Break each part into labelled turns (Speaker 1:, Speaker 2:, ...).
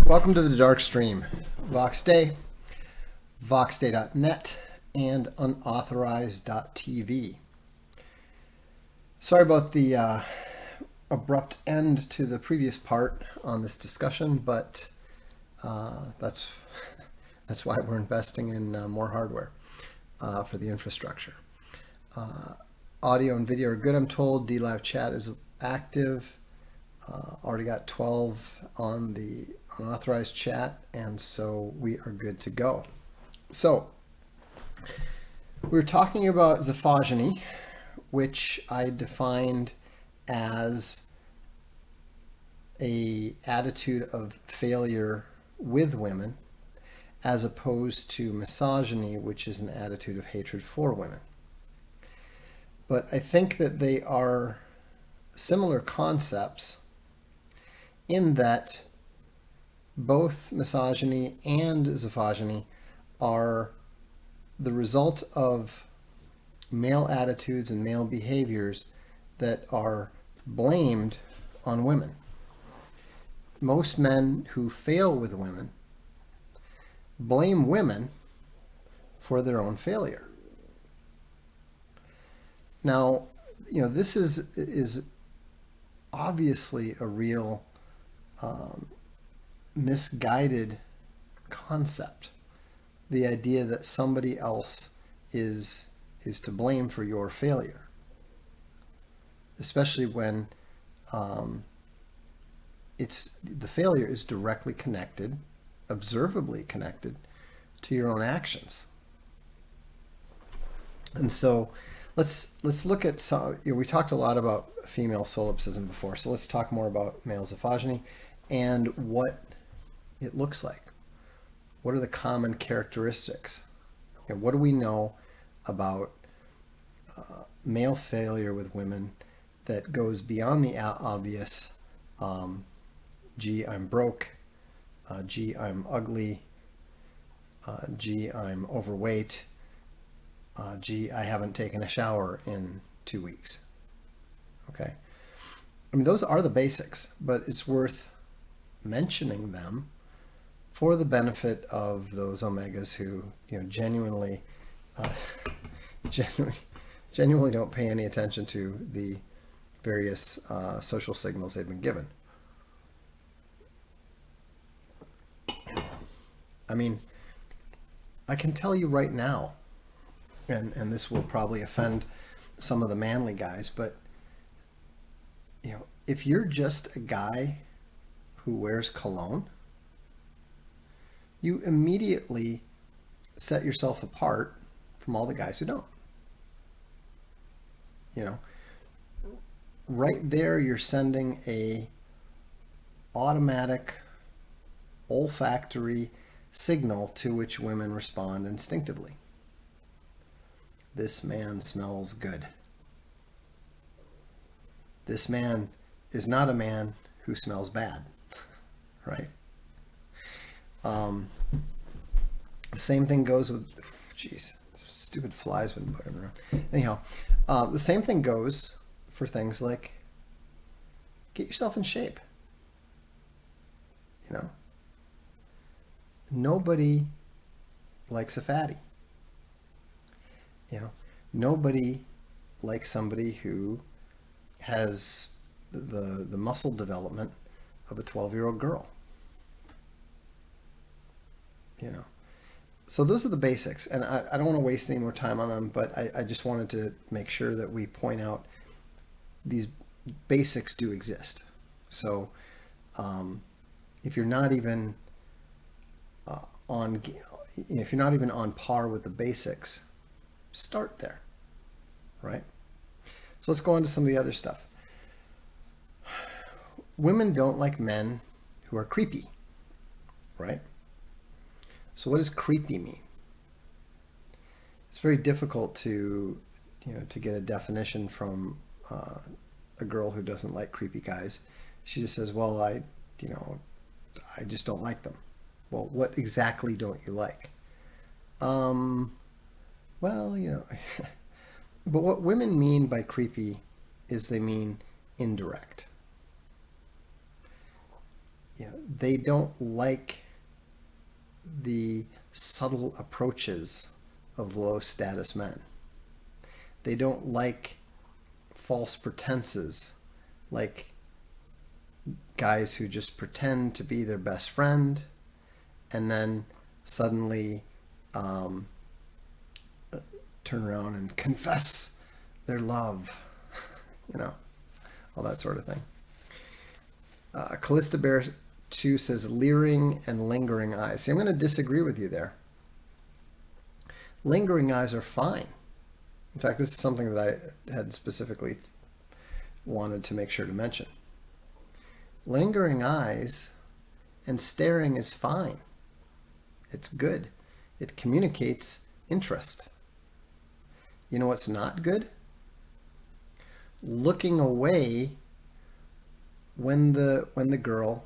Speaker 1: Welcome to the Darkstream, VoxDay, voxday.net, and unauthorized.tv. Sorry about the abrupt end to the previous part on this discussion, but that's why we're investing in more hardware for the infrastructure. Audio and video are good, I'm told. DLive chat is active. Already got 12 on the unauthorized chat, and so we are good to go. So we're talking about Zifogyny, which I defined as a attitude of failure with women, as opposed to misogyny, which is an attitude of hatred for women. But I think that they are similar concepts in that both misogyny and Zifogyny are the result of male attitudes and male behaviors that are blamed on women. Most men who fail with women blame women for their own failure. Now, this is obviously a real misguided concept. The idea that somebody else is to blame for your failure, especially when the failure is directly connected, observably connected to your own actions. And so let's look at some. We talked a lot about female solipsism before, so let's talk more about male Zifogyny and what it looks like. What are the common characteristics? And what do we know about male failure with women that goes beyond the obvious, gee, I'm broke, gee, I'm ugly, gee, I'm overweight, gee, I haven't taken a shower in 2 weeks. Okay? I mean, those are the basics, but it's worth mentioning them for the benefit of those omegas who, genuinely don't pay any attention to the various social signals they've been given. I mean, I can tell you right now, and this will probably offend some of the manly guys, but if you're just a guy who wears cologne, you immediately set yourself apart from all the guys who don't. Right there, you're sending a automatic, olfactory signal to which women respond instinctively. This man smells good. This man is not a man who smells bad, right? The same thing goes with, stupid flies been bugging around. Anyhow, the same thing goes for things like get yourself in shape. Nobody likes a fatty. Nobody likes somebody who has the muscle development of a 12-year-old girl. So those are the basics, and I don't want to waste any more time on them, but I just wanted to make sure that we point out these basics do exist. So if you're not even on par with the basics, start there, right? So let's go on to some of the other stuff. Women don't like men who are creepy, right? So what does creepy mean? very difficult to, to get a definition from a girl who doesn't like creepy guys. She just says, well, you know, I just don't like them. Well, what exactly don't you like? Um, well, but what women mean by creepy is they mean indirect. They don't like the subtle approaches of low status men. They don't like false pretenses, like guys who just pretend to be their best friend and then suddenly um, turn around and confess their love, you know, all that sort of thing. Callista Bear 2 says leering and lingering eyes. See, I'm going to disagree with you there. Lingering eyes are fine. In fact, this is something that I had specifically wanted to make sure to mention. Lingering eyes and staring is fine. It's good. It communicates interest. You know what's not good? Looking away when the girl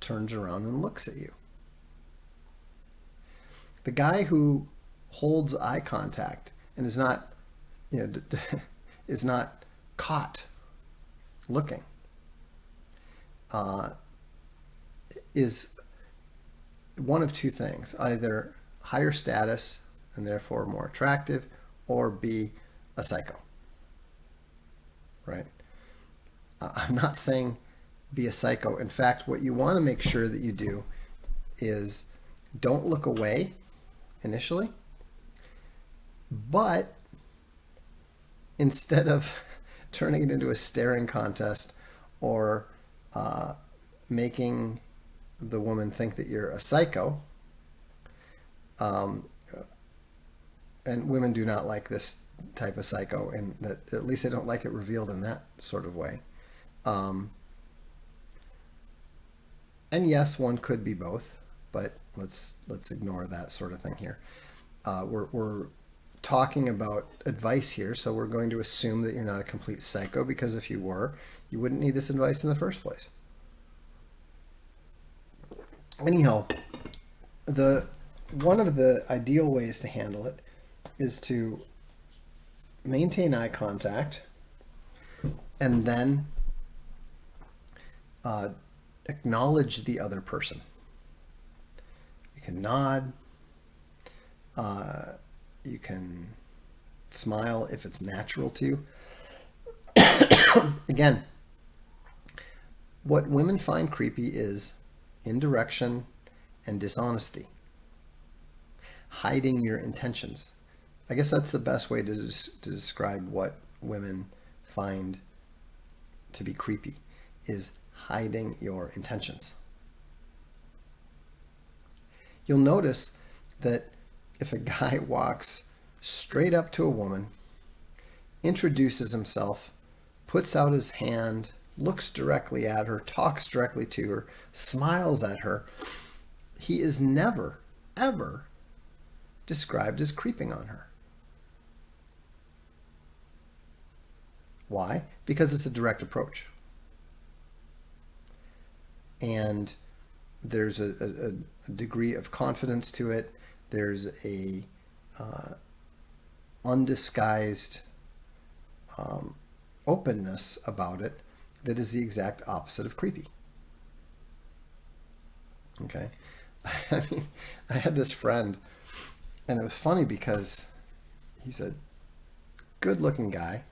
Speaker 1: turns around and looks at you. The guy who holds eye contact and is not, is not caught looking, is one of two things: either higher status and therefore more attractive, or be a psycho. Right? I'm not saying be a psycho. In fact, what you want to make sure that you do is don't look away initially, but instead of turning it into a staring contest or making the woman think that you're a psycho, and women do not like this type of psycho, and that at least they don't like it revealed in that sort of way. And yes, one could be both, but let's ignore that sort of thing here. We're talking about advice here, so we're going to assume that you're not a complete psycho, because if you were, you wouldn't need this advice in the first place. Anyhow, one of the ideal ways to handle it is to maintain eye contact and then acknowledge the other person. You can nod. You can smile if it's natural to you. Again, what women find creepy is indirection and dishonesty, hiding your intentions. I guess that's the best way to describe what women find to be creepy, is hiding your intentions. You'll notice that if a guy walks straight up to a woman, introduces himself, puts out his hand, looks directly at her, talks directly to her, smiles at her, he is never, ever described as creeping on her. Why? Because it's a direct approach. And there's a degree of confidence to it. There's a undisguised openness about it that is the exact opposite of creepy. Okay? I mean, I had this friend, and it was funny because he's a good-looking guy,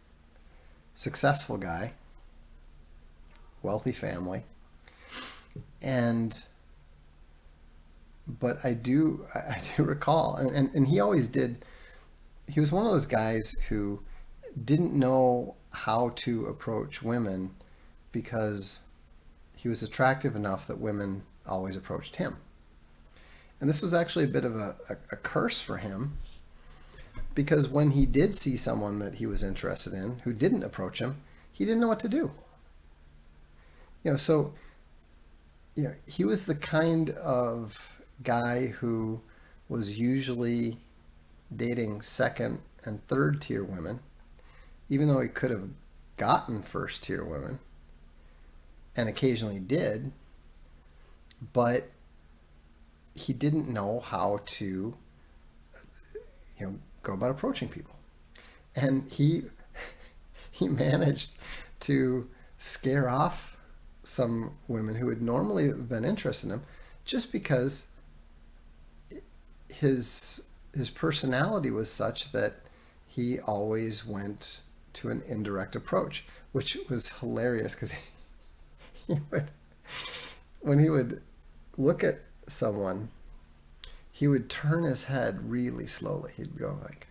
Speaker 1: successful guy, wealthy family, but I do recall, and he always did. He was one of those guys who didn't know how to approach women because he was attractive enough that women always approached him. And this was actually a bit of a curse for him, because when he did see someone that he was interested in who didn't approach him, he didn't know what to do. So he was the kind of guy who was usually dating second and third tier women, even though he could have gotten first tier women, and occasionally did, but he didn't know how to, go about approaching people. And he managed to scare off some women who would normally have been interested in him just because his personality was such that he always went to an indirect approach, which was hilarious because he would, when he would look at someone, he would turn his head really slowly. He'd go like,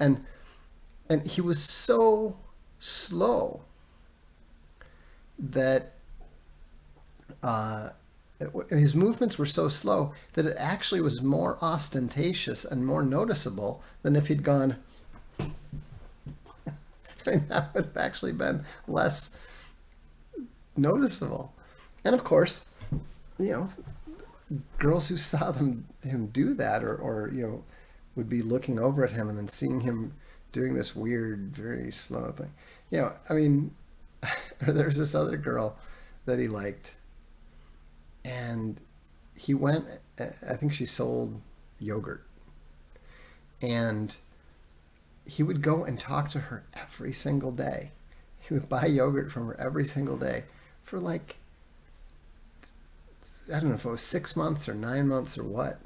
Speaker 1: and he was so slow that his movements were so slow that it actually was more ostentatious and more noticeable than if he'd gone. I mean, that would have actually been less noticeable. And of course, girls who saw him do that, or would be looking over at him and then seeing him doing this weird, very slow thing. I mean, there was this other girl that he liked, and he went, I think she sold yogurt, and he would go and talk to her every single day. He would buy yogurt from her every single day for like, I don't know if it was 6 months or 9 months or what.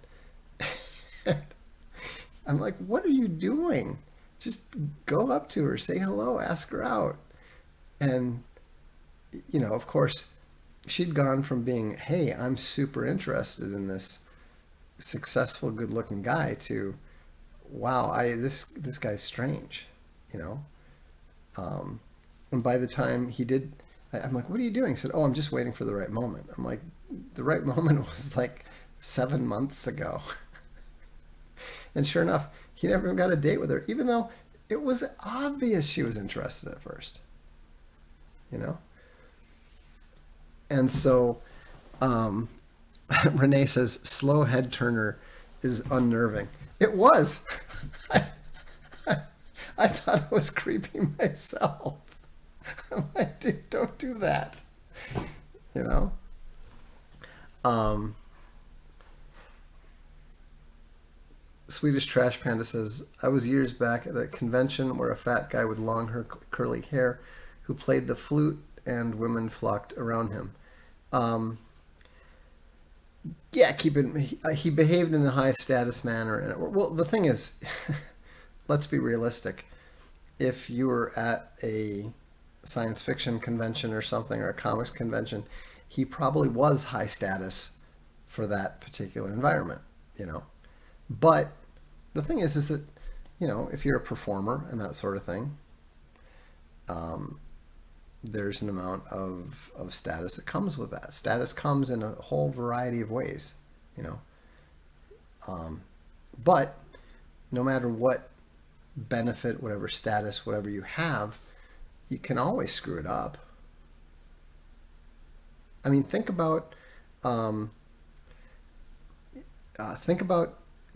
Speaker 1: I'm like, what are you doing? Just go up to her, say hello, ask her out. And, of course, she'd gone from being, hey, I'm super interested in this successful, good-looking guy, to, wow, this guy's strange, And by the time he did, I'm like, what are you doing? He said, oh, I'm just waiting for the right moment. I'm like, the right moment was like 7 months ago. And sure enough, he never even got a date with her, even though it was obvious she was interested at first. And so Renee says, slow head turner is unnerving. It was. I thought it was creepy myself. I'm like, dude, don't do that. Swedish Trash Panda says, I was years back at a convention where a fat guy with long curly hair who played the flute and women flocked around him. Yeah, he behaved in a high status manner. Well, the thing is, let's be realistic. If you were at a science fiction convention or something, or a comics convention, he probably was high status for that particular environment, But the thing is that, if you're a performer and that sort of thing, there's an amount of status that comes with that. Status comes in a whole variety of ways, But no matter what benefit, whatever status, whatever you have, you can always screw it up. I mean, think about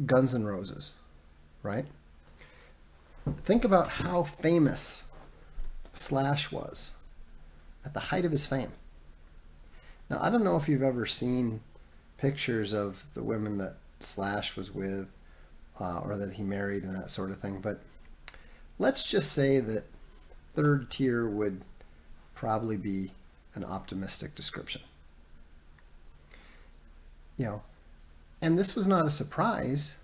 Speaker 1: Guns N' Roses, right? Think about how famous Slash was at the height of his fame. Now, I don't know if you've ever seen pictures of the women that Slash was with, or that he married and that sort of thing, but let's just say that third tier would probably be an optimistic description. And this was not a surprise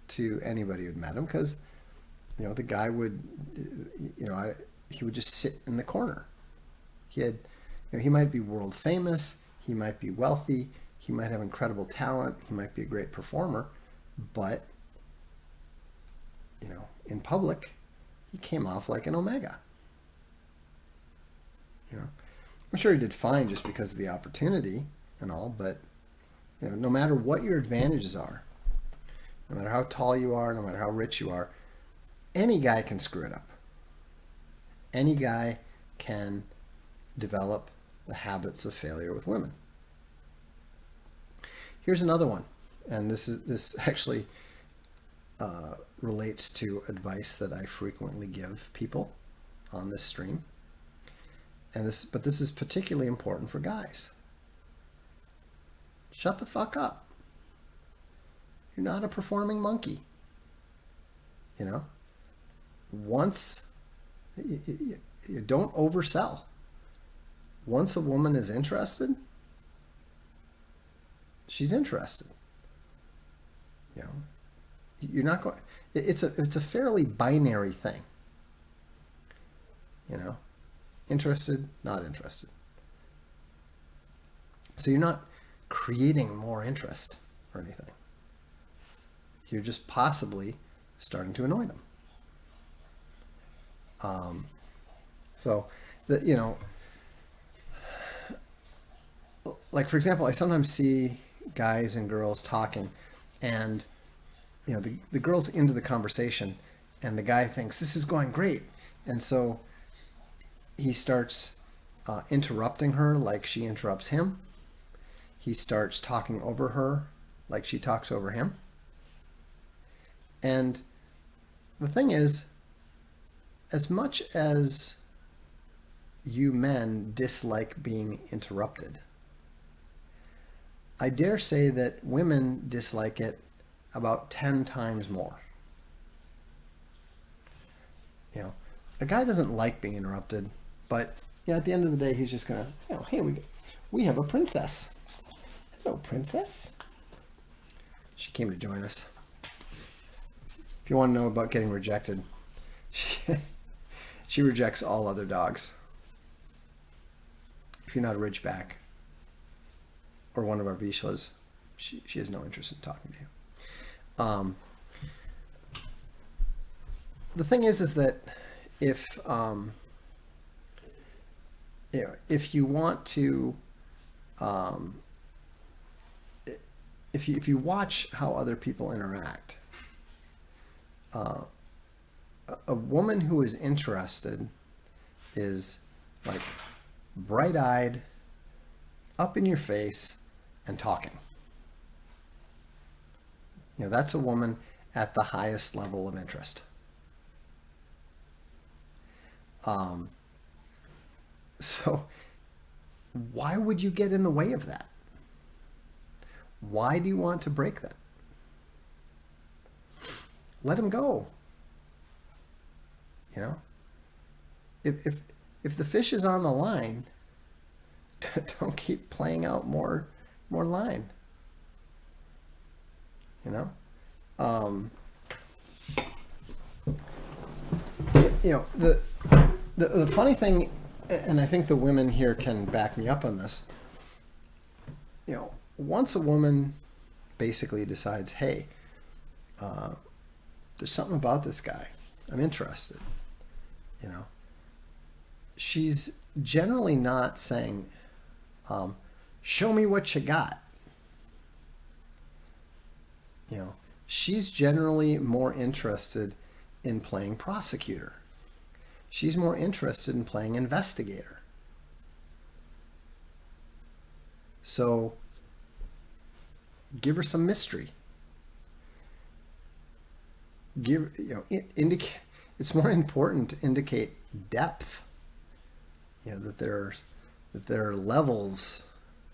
Speaker 1: to anybody who'd met him, because, the guy would, he would just sit in the corner. He might be world famous, he might be wealthy, he might have incredible talent, he might be a great performer, but, in public, he came off like an omega. I'm sure he did fine just because of the opportunity and all, but no matter what your advantages are, no matter how tall you are, no matter how rich you are, any guy can screw it up. Any guy can develop the habits of failure with women. Here's another one, and this actually relates to advice that I frequently give people on this stream. But this is particularly important for guys. Shut the fuck up. You're not a performing monkey. You know? Once, you don't oversell. Once a woman is interested, she's interested. You know? You're not going, it's a fairly binary thing. You know? Interested, not interested. So you're not creating more interest or anything. You're just possibly starting to annoy them. You know, like for example, I sometimes see guys and girls talking, and you know, the girl's into the conversation, and the guy thinks this is going great, and so he starts interrupting her like she interrupts him. He starts talking over her like she talks over him. And the thing is, as much as you men dislike being interrupted, I dare say that women dislike it about 10 times more. You know, a guy doesn't like being interrupted, but you know, at the end of the day, he's just gonna, you know, hey, we have a princess. Hello, princess. She came to join us. If you want to know about getting rejected, she rejects all other dogs. If you're not a Ridgeback or one of our Vizslas, she has no interest in talking to you. The thing is that if you know, if you want to, if you watch how other people interact, a woman who is interested is like bright-eyed, up in your face, and talking. You know, that's a woman at the highest level of interest. So why would you get in the way of that? Why do you want to break that? Let him go. You know, if the fish is on the line, don't keep playing out more line. You know, you know, the funny thing, and I think the women here can back me up on this. You know, once a woman basically decides, hey, there's something about this guy, I'm interested, you know, she's generally not saying, show me what you got. You know, she's generally more interested in playing prosecutor. She's more interested in playing investigator. So give her some mystery. Indicate. It's more important to indicate depth. You know, that there are levels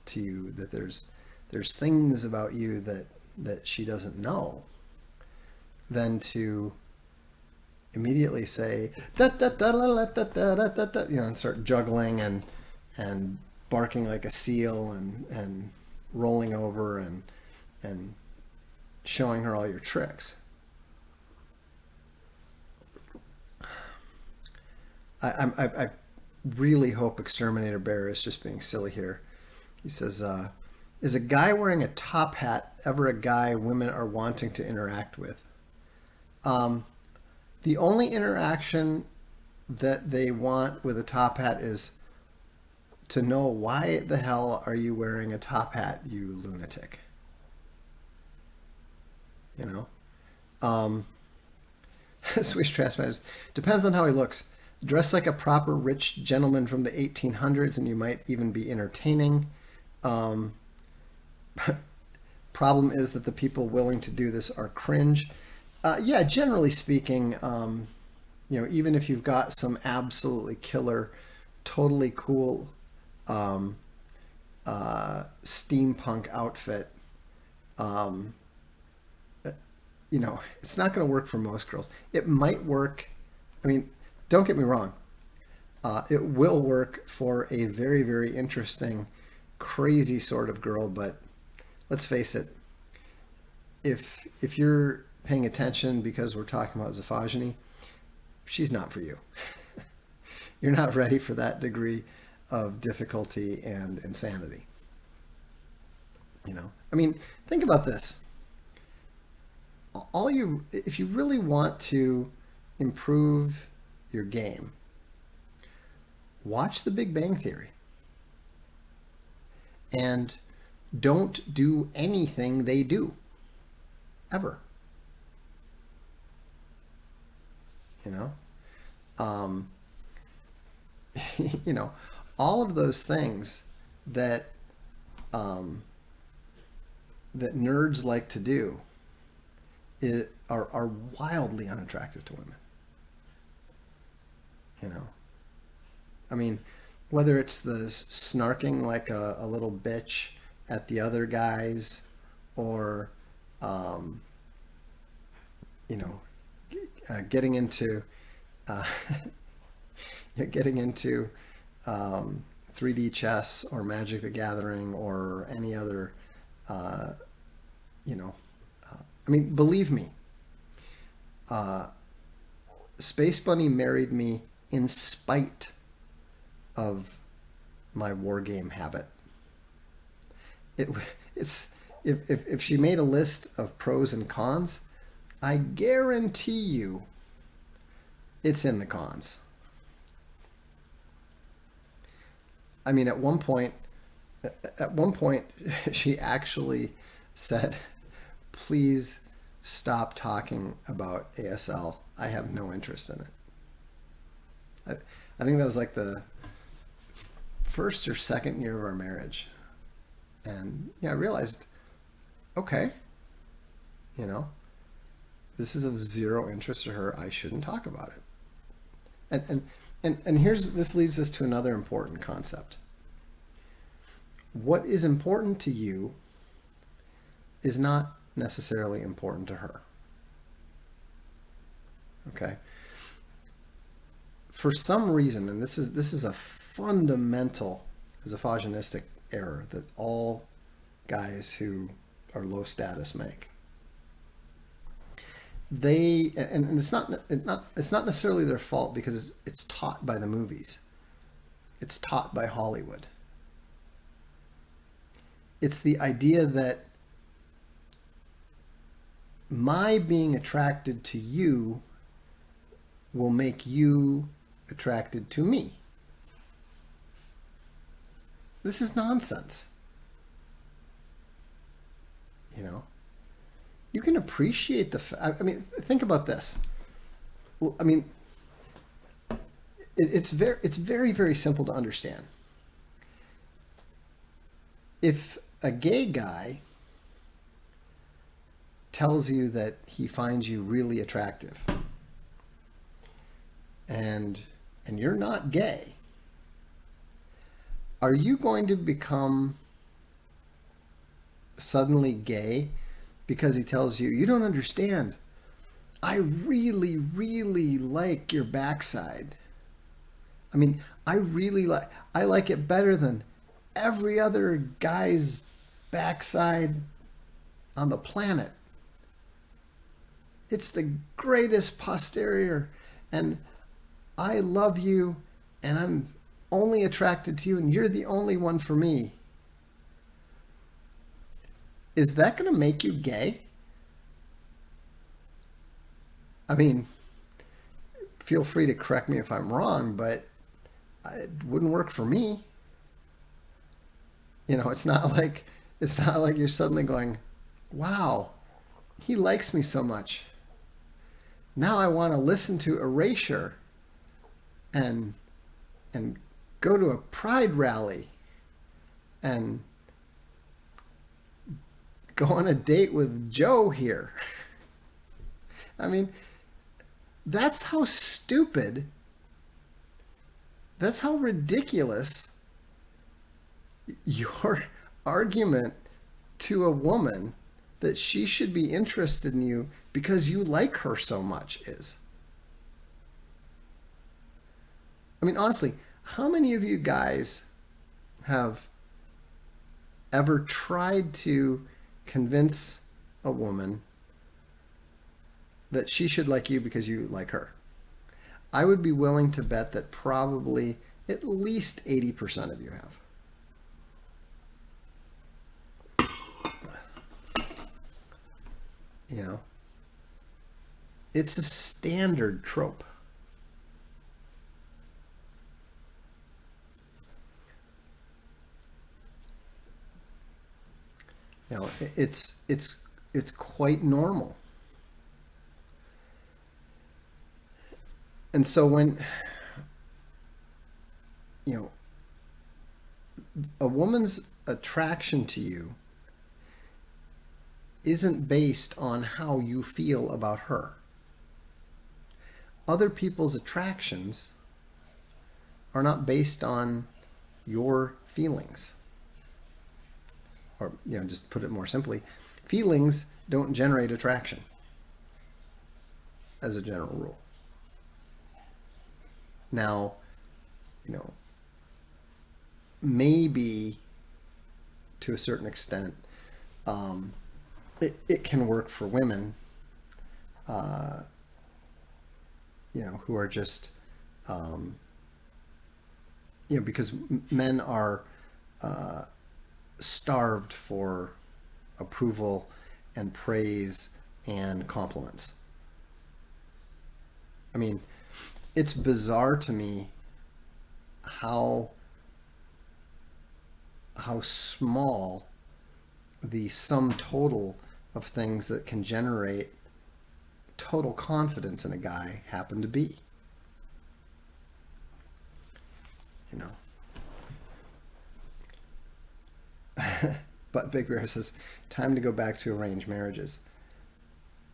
Speaker 1: to you. That there's things about you that she doesn't know. Than to immediately say da da da da da da da da da, you know, and start juggling and barking like a seal and rolling over and showing her all your tricks. I really hope Exterminator Bear is just being silly here. He says, is a guy wearing a top hat ever a guy women are wanting to interact with? The only interaction that they want with a top hat is to know, why the hell are you wearing a top hat, you lunatic? You know? Swiss Trasmasters. Depends on how he looks. Dress like a proper rich gentleman from the 1800s and you might even be entertaining. Problem is that the people willing to do this are cringe. Yeah, generally speaking, even if you've got some absolutely killer, totally cool steampunk outfit, um, it's not going to work for most girls. It might work. I mean, don't get me wrong. It will work for a very, very interesting, crazy sort of girl, but let's face it. If you're paying attention because we're talking about Zifogyny, she's not for you. You're not ready for that degree of difficulty and insanity. I mean, think about this. If you really want to improve your game, watch The Big Bang Theory and don't do anything they do ever. Um, all of those things that that nerds like to do are wildly unattractive to women. I mean, whether it's the snarking like a little bitch at the other guys, or getting into getting into 3D chess or Magic the Gathering or any other, I mean, believe me, Space Bunny married me in spite of my war game habit. It's if she made a list of pros and cons, I guarantee you it's in the cons. I mean, at one point, she actually said, "Please stop talking about ASL. I have no interest in it." I think that was like the first or second year of our marriage. And I realized, okay, this is of zero interest to her. I shouldn't talk about it. And this leads us to another important concept. What is important to you is not necessarily important to her. Okay? For some reason, and this is a fundamental Zifogynystic error that all guys who are low status make. And it's not necessarily their fault, because it's taught by the movies. It's taught by Hollywood. It's the idea that my being attracted to you will make you attracted to me. This is nonsense. You can appreciate I mean, think about this. Well, I mean, it's very, very simple to understand. If a gay guy tells you that he finds you really attractive, and you're not gay, are you going to become suddenly gay because he tells you, "You don't understand, I really, really like your backside. I mean, I like it better than every other guy's backside on the planet. It's the greatest posterior, and I love you, and I'm only attracted to you, and you're the only one for me." Is that going to make you gay? I mean, feel free to correct me if I'm wrong, but it wouldn't work for me. It's not like you're suddenly going, "Wow, he likes me so much. Now I want to listen to Erasure and go to a pride rally and go on a date with Joe here. I mean, that's how stupid, that's how ridiculous your argument to a woman that she should be interested in you because you like her so much is. I mean, honestly, how many of you guys have ever tried to convince a woman that she should like you because you like her? I would be willing to bet that probably at least 80% of you have. You know, it's a standard trope. You know, it's quite normal. And so when, you know, a woman's attraction to you isn't based on how you feel about her. Other people's attractions are not based on your feelings. Or, you know, just put it more simply, feelings don't generate attraction as a general rule. Now, you know, maybe to a certain extent, it can work for women, you know, who are just, you know, because men are starved for approval and praise and compliments. I mean, it's bizarre to me how small the sum total of things that can generate total confidence in a guy happen to be. You know. But Big Bear says, time to go back to arranged marriages.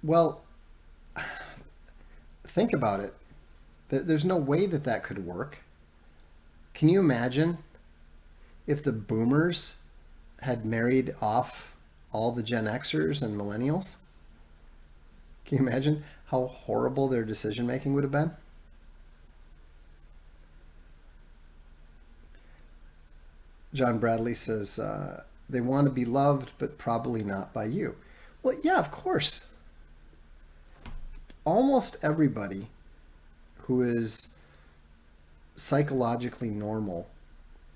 Speaker 1: Well, think about it. There's no way that could work. Can you imagine if the boomers had married off all the Gen Xers and millennials? Can you imagine how horrible their decision making would have been? John Bradley says, they want to be loved, but probably not by you. Well, yeah, of course. Almost everybody who is psychologically normal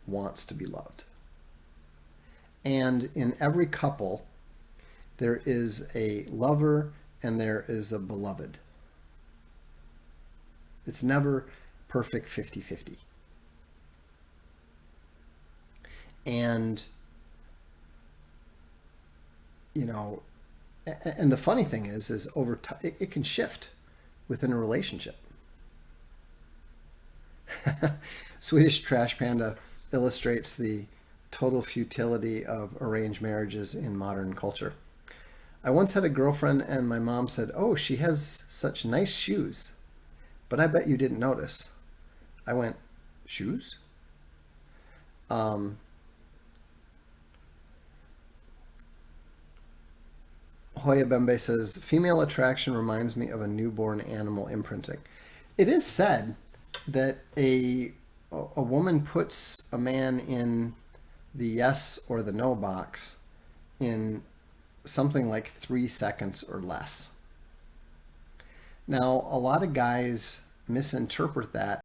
Speaker 1: wants to be loved. And in every couple, there is a lover and there is a beloved. It's never perfect 50-50. And, you know, and the funny thing is over time, it can shift within a relationship. Swedish Trash Panda illustrates the total futility of arranged marriages in modern culture. I once had a girlfriend and my mom said, "Oh, she has such nice shoes, but I bet you didn't notice." I went, "Shoes?" Hoya Bembe says, female attraction reminds me of a newborn animal imprinting. It is said that a woman puts a man in the yes or the no box in something like 3 seconds or less. Now, a lot of guys misinterpret that